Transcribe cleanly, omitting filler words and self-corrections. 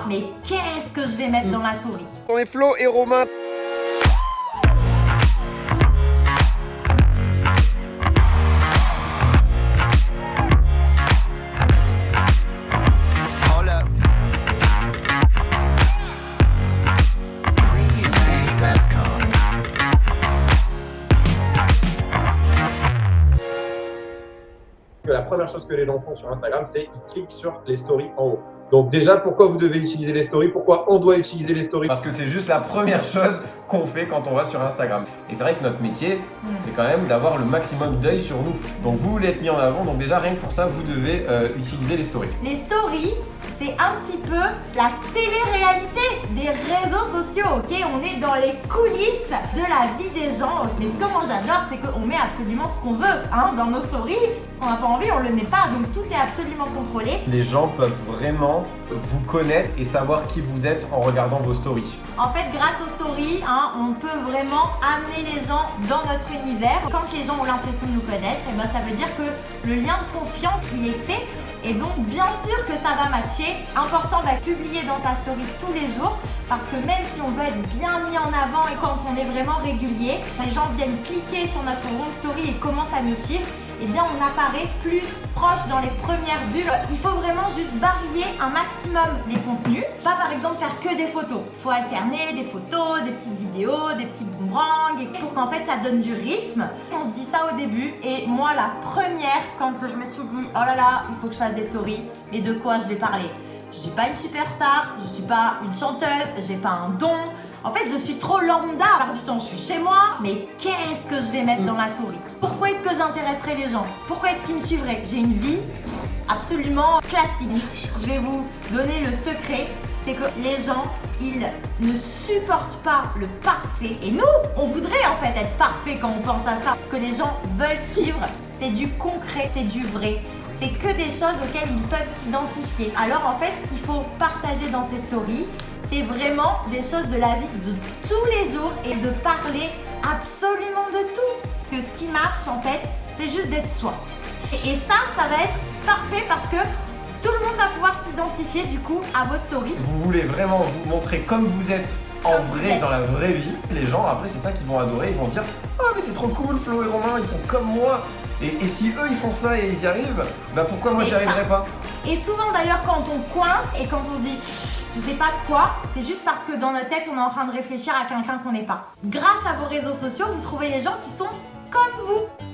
mais qu'est-ce que je vais mettre dans ma story? On est Flo et Romain. La première chose que les gens font sur Instagram, c'est qu'ils cliquent sur les stories en haut. Donc déjà, pourquoi vous devez utiliser les stories? Pourquoi on doit utiliser les stories? Parce que c'est juste la première chose qu'on fait quand on va sur Instagram. Et c'est vrai que notre métier, c'est quand même d'avoir le maximum d'œil sur nous. Donc vous voulez être mis en avant, donc déjà rien que pour ça, vous devez utiliser les stories. Les stories, c'est un petit peu la télé-réalité des réseaux sociaux, ok? On est dans les coulisses de la vie des gens. Mais ce que moi j'adore, c'est qu'on met absolument ce qu'on veut hein, dans nos stories. Ce qu'on n'a pas envie, on le met pas, donc tout est absolument contrôlé. Les gens peuvent vraiment vous connaître et savoir qui vous êtes en regardant vos stories. En fait, grâce aux stories, hein, on peut vraiment amener les gens dans notre univers. Quand les gens ont l'impression de nous connaître, et ben, ça veut dire que le lien de confiance, il est fait. Et donc, bien sûr que ça va matcher. Important de publier dans ta story tous les jours. Parce que même si on veut être bien mis en avant et quand on est vraiment régulier, les gens viennent cliquer sur notre home story et commencent à nous suivre, eh bien on apparaît plus proche dans les premières bulles. Il faut vraiment juste varier un maximum les contenus. Pas par exemple faire que des photos. Il faut alterner des photos, des petites vidéos, des petits boomerangs pour qu'en fait ça donne du rythme. On se dit ça au début et moi la première quand je me suis dit oh là là il faut que je fasse des stories, mais de quoi je vais parler? Je suis pas une superstar, je suis pas une chanteuse, j'ai pas un don. En fait, je suis trop lambda. La plupart du temps, je suis chez moi, mais qu'est-ce que je vais mettre dans ma story? Pourquoi est-ce que j'intéresserai les gens? Pourquoi est-ce qu'ils me suivraient? J'ai une vie absolument classique. Je vais vous donner le secret, c'est que les gens, ils ne supportent pas le parfait. Et nous, on voudrait en fait être parfait quand on pense à ça. Ce que les gens veulent suivre, c'est du concret, c'est du vrai. C'est que des choses auxquelles ils peuvent s'identifier. Alors en fait, ce qu'il faut partager dans ces stories, c'est vraiment des choses de la vie de tous les jours et de parler absolument de tout. Que ce qui marche en fait, c'est juste d'être soi. Et ça va être parfait parce que tout le monde va pouvoir s'identifier du coup à vos stories. Vous voulez vraiment vous montrer comme vous êtes en vrai, dans la vraie vie. Les gens après c'est ça qu'ils vont adorer, ils vont dire « Oh mais c'est trop cool, Flo et Romain, ils sont comme moi !» Et si eux ils font ça et ils y arrivent, bah pourquoi moi j'y arriverai pas? Et souvent d'ailleurs quand on coince et quand on se dit je sais pas quoi, c'est juste parce que dans notre tête on est en train de réfléchir à quelqu'un qu'on n'est pas. Grâce à vos réseaux sociaux, vous trouvez les gens qui sont comme vous.